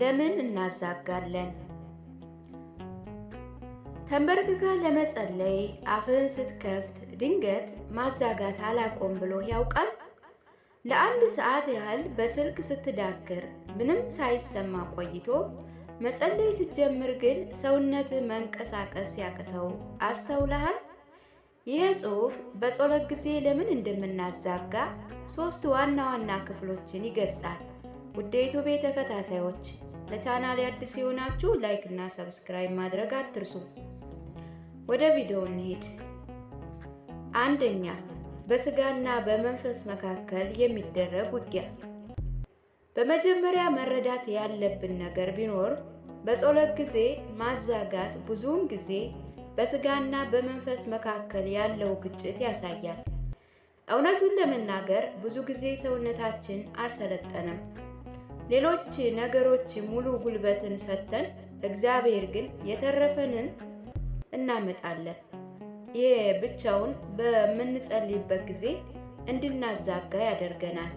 ለምን እናዛጋለን? ተንበርክከ ለመጸለይ አፍህን ስትከፍት ድንገት ማዛጋት አላቆም ብሎ ያውቃል? ለአንድ ሰዓት ያህል በስልክ ስትዳክር ምንም ሳይሰማ ቆይቶ መጸለይ ስትጀምር ግን ሰውነት መንቀሳቀስ ያቅተው አስተውለሃል? ይህ ጽሑፍ በጸሎት ጊዜ ለምን እንደምናዛጋ 3 ዋና ዋና ክፍሎችን ይገልጻል። ውድ የዩቲዩብ ተከታታዮች ለቻናሌ አዲስ የሆናችሁ ላይክ እና ሰብስክራይብ ማድረግ አትርሱ። ወደ ቪዲዮው እንሂድ። አንደኛ፣ በስጋና በመንፈስ መካከል የሚደረግ ውጊያ። በመጀመሪያ መረዳት ያለብን ነገር ቢኖር በጸሎት ጊዜ ማዛጋት ብዙውን ጊዜ በስጋና በመንፈስ መካከል ያለው ግጭት ያሳያል። እውነቱን ለመናገር ብዙ ጊዜ ሰውነታችን አልሰለጠነም። ሌሎች ነገሮች ሙሉ ጉልበትን ሰጥተን እግዚአብሔር ግን የተረፈንን እናመጣለን። ይሄ ብቻውን በምንጸልይበት ጊዜ እንድናዛጋ ያደርገናል።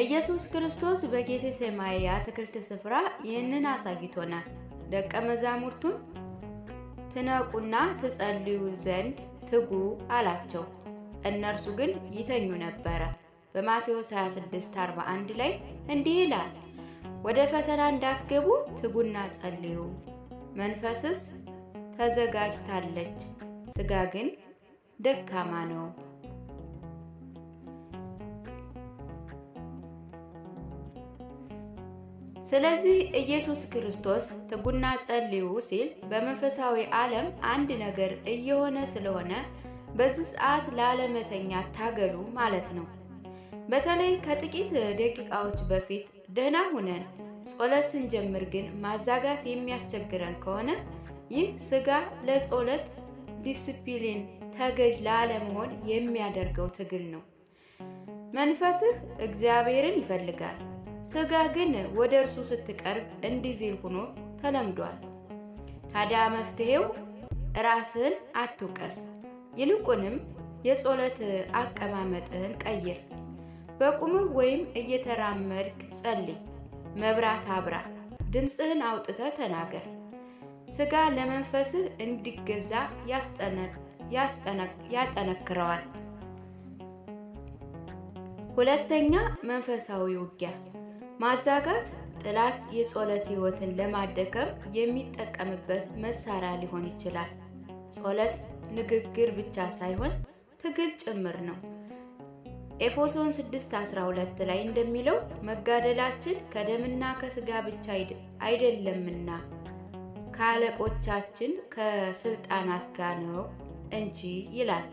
ኢየሱስ ክርስቶስ በጌቴሴማኒ የአትክልት ስፍራ ይህንን አሳይቶናል። ደቀ መዛሙርቱን ትነቁና ትጸልዩ ዘንድ ትጉ አላቸው። እነርሱ ግን ይተኙ ነበረ። በማቴዎስ 26:41 ላይ እንዲህ ይላል፣ ወደ ፈተና እንዳትገቡ ትጉና ጸልዩ። መንፈስስ ተዘጋጅታለች፣ ስጋ ግን ደካማ ነው። ስለዚህ ኢየሱስ ክርስቶስ ትጉና ጸልዩ ሲል በመንፈሳዊ ዓለም አንድ ነገር እየሆነ ስለሆነ በዚህ ሰዓት ላለመተኛት ታገሉ ማለት ነው። በተለይ ከጥቂት ደቂቃዎች በፊት ደህና ሆነን ጸሎት ስንጀምር ግን ማዛጋት የሚያስቸግረን ከሆነ ይህ ስጋ ለጸሎት ዲሲፕሊን ተገዥ ላለመሆን የሚያደርገው ትግል ነው። መንፈስህ እግዚአብሔርን ይፈልጋል፣ ስጋ ግን ወደ እርሱ ስትቀርብ እንዲዝል ሆኖ ተለምዷል። ታዲያ መፍትሄው ራስህን አትውቀስ፣ ይልቁንም የጸሎት አቀማመጥህን ቀይር። በቁምህ ወይም እየተራመድክ ጸልይ። መብራት አብራ፣ ድምፅህን አውጥተህ ተናገር። ስጋ ለመንፈስህ እንዲገዛ ያጠነክረዋል። ሁለተኛ፣ መንፈሳዊ ውጊያ። ማዛጋት ጠላት የጸሎት ሕይወትን ለማደከም የሚጠቀምበት መሳሪያ ሊሆን ይችላል። ጸሎት ንግግር ብቻ ሳይሆን ትግል ጭምር ነው። ኤፌሶን 6:12 ላይ እንደሚለው መጋደላችን ከደምና ከስጋ ብቻ አይደለምና ከአለቆቻችን ከስልጣናት ጋር ነው እንጂ ይላል።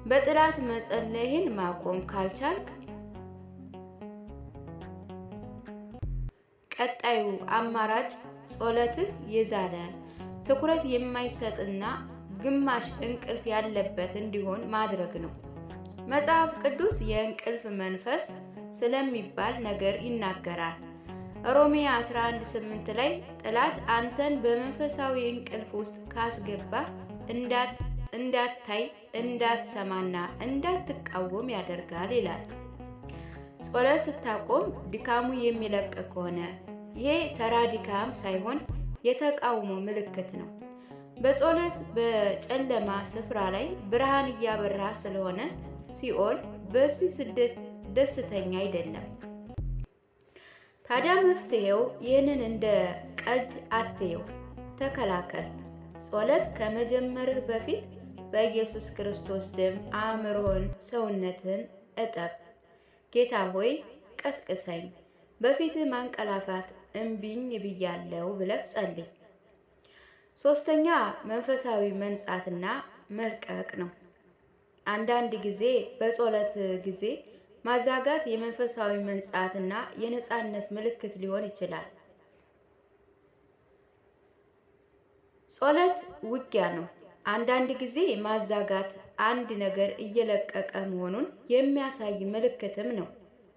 በጠላት መጸለይን ማቆም ካልቻልክ ቀጣዩ አማራጭ ጸሎትህ የዛለ ትኩረት የማይሰጥና ግማሽ እንቅልፍ ያለበት እንዲሆን ማድረግ ነው። መጽሐፍ ቅዱስ የእንቅልፍ መንፈስ ስለሚባል ነገር ይናገራል። ሮሜ 11:8 ላይ ጠላት አንተን በመንፈሳዊ እንቅልፍ ውስጥ ካስገባህ እንዳታይ፣ እንዳትሰማና እንዳትቃወም ያደርጋል ይላል። ጸሎት ስታቆም ድካሙ የሚለቅ ከሆነ ይሄ ተራ ድካም ሳይሆን የተቃውሞ ምልክት ነው። በጸሎት በጨለማ ስፍራ ላይ ብርሃን እያበራ ስለሆነ ሲኦል በዚህ ስደት ደስተኛ አይደለም። ታዲያ መፍትሄው ይህንን እንደ ቀልድ አትየው፣ ተከላከል። ጸሎት ከመጀመርህ በፊት በኢየሱስ ክርስቶስ ደም አእምሮህን፣ ሰውነትህን እጠብ። ጌታ ሆይ ቀስቅሰኝ፣ በፊትህ ማንቀላፋት እምቢኝ ብያለሁ ብለህ ጸልይ። ሶስተኛ፣ መንፈሳዊ መንጻትና መልቀቅ ነው። አንዳንድ ጊዜ በጸሎት ጊዜ ማዛጋት የመንፈሳዊ መንጻትና የነጻነት ምልክት ሊሆን ይችላል። ጸሎት ውጊያ ነው። አንዳንድ ጊዜ ማዛጋት አንድ ነገር እየለቀቀ መሆኑን የሚያሳይ ምልክትም ነው።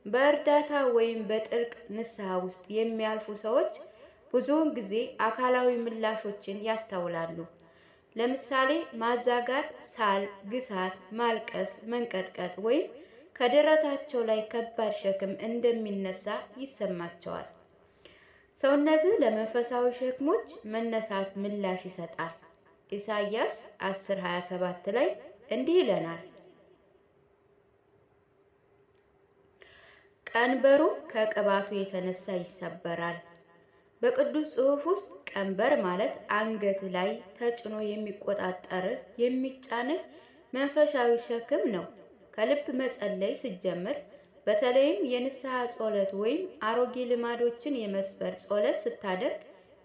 በእርዳታ ወይም በጥልቅ ንስሐ ውስጥ የሚያልፉ ሰዎች ብዙውን ጊዜ አካላዊ ምላሾችን ያስተውላሉ። ለምሳሌ ማዛጋት ሳል፣ ግሳት፣ ማልቀስ፣ መንቀጥቀጥ ወይም ከደረታቸው ላይ ከባድ ሸክም እንደሚነሳ ይሰማቸዋል። ሰውነትህ ለመንፈሳዊ ሸክሞች መነሳት ምላሽ ይሰጣል። ኢሳይያስ 10:27 ላይ እንዲህ ይለናል፣ ቀንበሩ ከቅባቱ የተነሳ ይሰበራል። በቅዱስ ጽሑፍ ውስጥ ቀንበር ማለት አንገት ላይ ተጭኖ የሚቆጣጠርህ የሚጫንህ መንፈሳዊ ሸክም ነው። ከልብ መጸለይ ስትጀምር፣ በተለይም የንስሐ ጸሎት ወይም አሮጌ ልማዶችን የመስበር ጸሎት ስታደርግ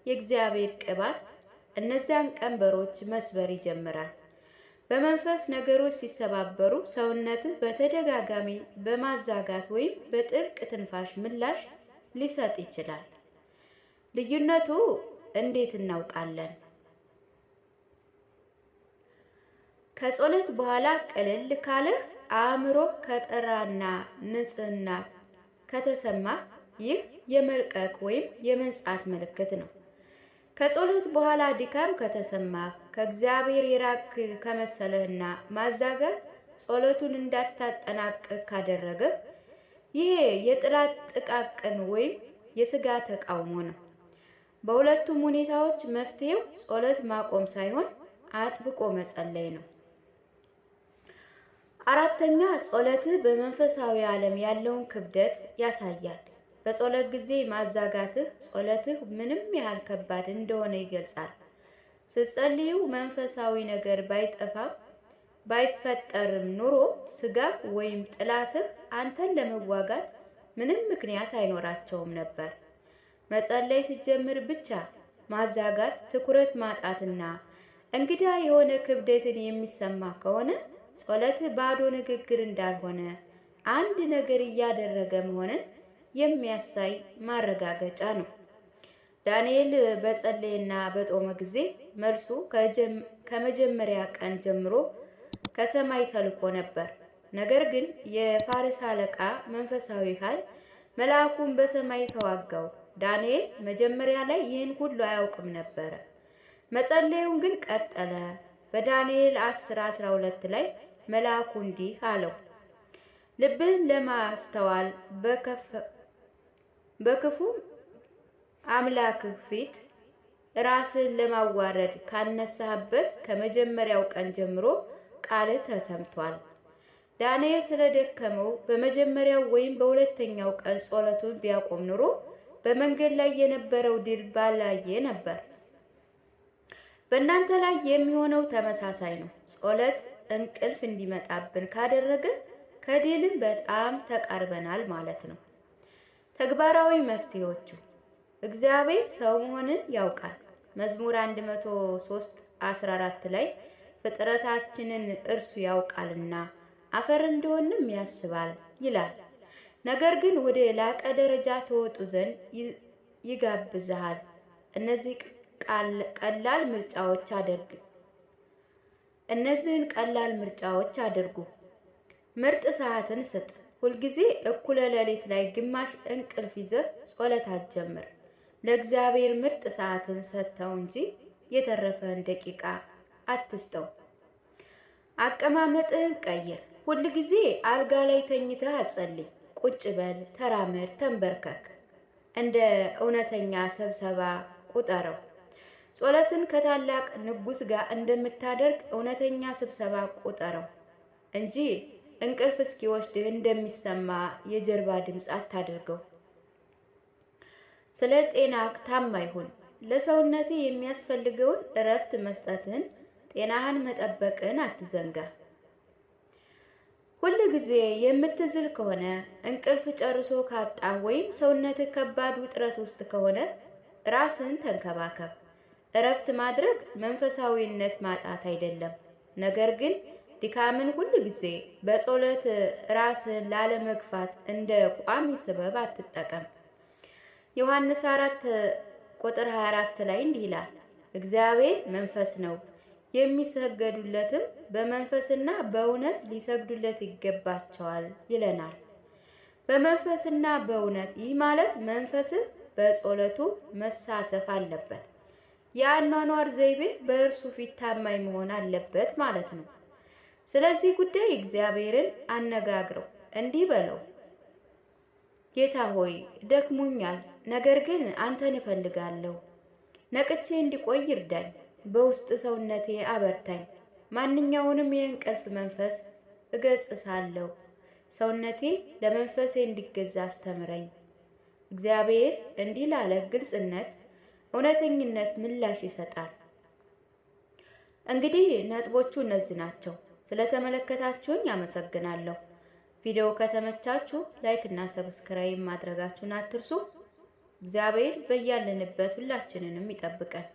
የእግዚአብሔር ቅባት እነዚያን ቀንበሮች መስበር ይጀምራል። በመንፈስ ነገሮች ሲሰባበሩ ሰውነትህ በተደጋጋሚ በማዛጋት ወይም በጥልቅ ትንፋሽ ምላሽ ሊሰጥ ይችላል። ልዩነቱ እንዴት እናውቃለን? ከጸሎት በኋላ ቅልል ካለህ፣ አእምሮ ከጠራና ንጽህና ከተሰማ ይህ የመልቀቅ ወይም የመንጻት ምልክት ነው። ከጸሎት በኋላ ድካም ከተሰማህ፣ ከእግዚአብሔር የራቅ ከመሰለህና ማዛጋት ጸሎቱን እንዳታጠናቅቅ ካደረገ ይሄ የጥላት ጥቃቅን ወይም የስጋ ተቃውሞ ነው። በሁለቱም ሁኔታዎች መፍትሄው ጸሎት ማቆም ሳይሆን አጥብቆ መጸለይ ነው። አራተኛ፣ ጸሎትህ በመንፈሳዊ ዓለም ያለውን ክብደት ያሳያል። በጸሎት ጊዜ ማዛጋትህ ጸሎትህ ምንም ያህል ከባድ እንደሆነ ይገልጻል። ስትጸልዩ መንፈሳዊ ነገር ባይፈጠርም ኑሮ ስጋህ ወይም ጥላትህ አንተን ለመዋጋት ምንም ምክንያት አይኖራቸውም ነበር። መጸለይ ሲጀምር ብቻ ማዛጋት፣ ትኩረት ማጣትና እንግዳ የሆነ ክብደትን የሚሰማ ከሆነ ጸሎትህ ባዶ ንግግር እንዳልሆነ አንድ ነገር እያደረገ መሆንን የሚያሳይ ማረጋገጫ ነው። ዳንኤል በጸለየና በጦመ ጊዜ መልሱ ከመጀመሪያ ቀን ጀምሮ ከሰማይ ተልኮ ነበር። ነገር ግን የፋርስ አለቃ መንፈሳዊ ኃይል መልአኩን በሰማይ ተዋጋው። ዳንኤል መጀመሪያ ላይ ይህን ሁሉ አያውቅም ነበር። መጸለዩን ግን ቀጠለ። በዳንኤል 10:12 ላይ መልአኩ እንዲህ አለው፣ ልብህን ለማስተዋል በክፉ አምላክህ ፊት ራስህን ለማዋረድ ካነሳህበት ከመጀመሪያው ቀን ጀምሮ ቃልህ ተሰምቷል። ዳንኤል ስለደከመው በመጀመሪያው ወይም በሁለተኛው ቀን ጸሎቱን ቢያቆም ኑሮ በመንገድ ላይ የነበረው ድል ባላየ ነበር። በእናንተ ላይ የሚሆነው ተመሳሳይ ነው። ጸሎት እንቅልፍ እንዲመጣብን ካደረገ ከድልም በጣም ተቃርበናል ማለት ነው። ተግባራዊ መፍትሄዎቹ፣ እግዚአብሔር ሰው መሆንን ያውቃል። መዝሙር 103:14 ላይ ፍጥረታችንን እርሱ ያውቃልና አፈር እንደሆንም ያስባል ይላል። ነገር ግን ወደ ላቀ ደረጃ ተወጡ ዘንድ ይጋብዝሃል። እነዚህን ቀላል ምርጫዎች አድርጉ። ምርጥ ሰዓትን ስጥ። ሁልጊዜ እኩለ ሌሊት ላይ ግማሽ እንቅልፍ ይዘህ ጸሎት አትጀምር። ለእግዚአብሔር ምርጥ ሰዓትን ሰጥተው እንጂ የተረፈን ደቂቃ አትስጠው። አቀማመጥህን ቀይር። ሁልጊዜ አልጋ ላይ ተኝተህ አትጸልይ። ቁጭ በል፣ ተራመድ፣ ተንበርከክ። እንደ እውነተኛ ስብሰባ ቁጠረው። ጸሎትን ከታላቅ ንጉሥ ጋር እንደምታደርግ እውነተኛ ስብሰባ ቁጠረው እንጂ እንቅልፍ እስኪወስድህ እንደሚሰማ የጀርባ ድምፅ አታድርገው። ስለ ጤናህ ታማኝ ሁን። ለሰውነትህ የሚያስፈልገውን እረፍት መስጠትህን፣ ጤናህን መጠበቅን አትዘንጋ። ሁል ጊዜ የምትዝል ከሆነ፣ እንቅልፍ ጨርሶ ካጣ ወይም ሰውነትህ ከባድ ውጥረት ውስጥ ከሆነ ራስህን ተንከባከብ። እረፍት ማድረግ መንፈሳዊነት ማጣት አይደለም። ነገር ግን ድካምን ሁል ጊዜ በጸሎት ራስህን ላለመግፋት እንደ ቋሚ ሰበብ አትጠቀም። ዮሐንስ 4:24 ላይ እንዲህ ይላል፣ እግዚአብሔር መንፈስ ነው፣ የሚሰገዱለትም በመንፈስና በእውነት ሊሰግዱለት ይገባቸዋል ይለናል። በመንፈስና በእውነት፣ ይህ ማለት መንፈስህ በጸሎቱ መሳተፍ አለበት። የአኗኗር ዘይቤ በእርሱ ፊት ታማኝ መሆን አለበት ማለት ነው። ስለዚህ ጉዳይ እግዚአብሔርን አነጋግረው፣ እንዲህ በለው፣ ጌታ ሆይ ደክሞኛል፣ ነገር ግን አንተን እፈልጋለሁ። ነቅቼ እንዲቆይ እርዳኝ። በውስጥ ሰውነቴ አበርታኝ። ማንኛውንም የእንቅልፍ መንፈስ እገስጻለሁ። ሰውነቴ ለመንፈሴ እንዲገዛ አስተምረኝ። እግዚአብሔር እንዲህ ላለ ግልጽነት፣ እውነተኝነት ምላሽ ይሰጣል። እንግዲህ ነጥቦቹ እነዚህ ናቸው። ስለተመለከታችሁኝ አመሰግናለሁ። ቪዲዮ ከተመቻችሁ ላይክ እና ሰብስክራይብ ማድረጋችሁን አትርሱ። እግዚአብሔር በያለንበት ሁላችንንም ይጠብቀን።